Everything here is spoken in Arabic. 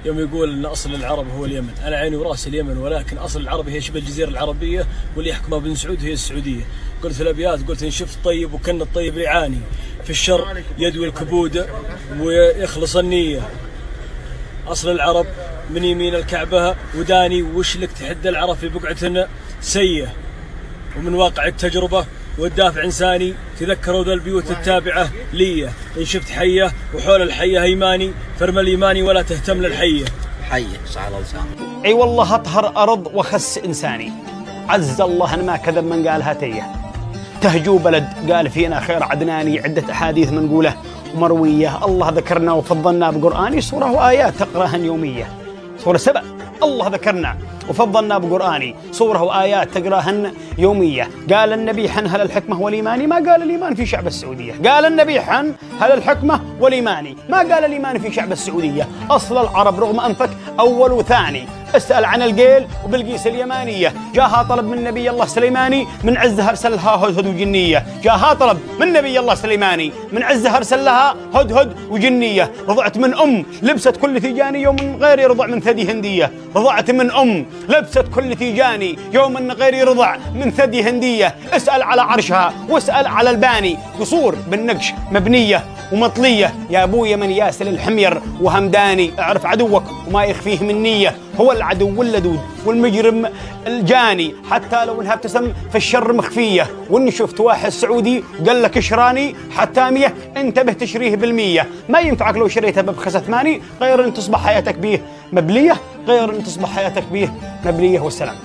يوم يقول أن أصل العرب هو اليمن. أنا عيني ورأس اليمن، ولكن أصل العرب هي شبه الجزيرة العربية، واللي يحكمها بن سعود هي السعودية. قلت الأبيات، قلت إن شفت طيب وكان الطيب يعاني في الشر يدوي الكبود ويخلص النية. أصل العرب من يمين الكعبة وداني، وش لك تحدى العرب في بقعة سية. ومن واقع التجربة والدافع إنساني تذكروا ذا البيوت التابعة لي. إن شفت حية وحول الحية هيماني، فارمى الإيماني ولا تهتم للحية. حية شعر لسان. أي والله أطهر أرض وخس إنساني، عز الله أن ما كذب من قال هاتيه. تهجو بلد قال فينا خير عدناني، عدة أحاديث منقولة ومروية. الله ذكرنا وفضلنا بقرآني، سورة وآيات تقرأهن يومية. سورة 7 الله ذكرنا وفضلنا بقرآني، سورة وآيات تقراهن يومية. قال النبي حن هل الحكمة والإيمان، ما قال الإيمان في شعب السعودية. قال النبي حن هل الحكمة والإيمان، ما قال الإيمان في شعب السعودية. أصل العرب رغم أنفك أول وثاني. اسأل عن القيل وبلقيس اليمانية، جاها طلب من نبي الله سليماني، من عزها أرسلها هدهد وجنية. جاها طلب من نبي الله سليماني، من عزها أرسلها هدهد وجنية. رضعت من أم لبست كل ثيجاني، يوم من غير يرضع من ثدي هندية. رضعت من أم لبست كل ثيجاني، يوم من غير يرضع من ثدي هندية. اسأل على عرشها واسأل على الباني، قصور بالنقش مبنية ومطلية. يا أبويا من ياسل الحمير وهمداني، اعرف عدوك وما يخفيه من نية. هو العدو اللدود والمجرم الجاني، حتى لو انها ابتسم في الشر مخفية. وان شفت واحد سعودي قال لك اشراني حتامية، انتبه تشريه بالمية. ما ينفعك لو شريته ببخسة 8، غير ان تصبح حياتك بيه مبلية، غير ان تصبح حياتك بيه مبلية. والسلام.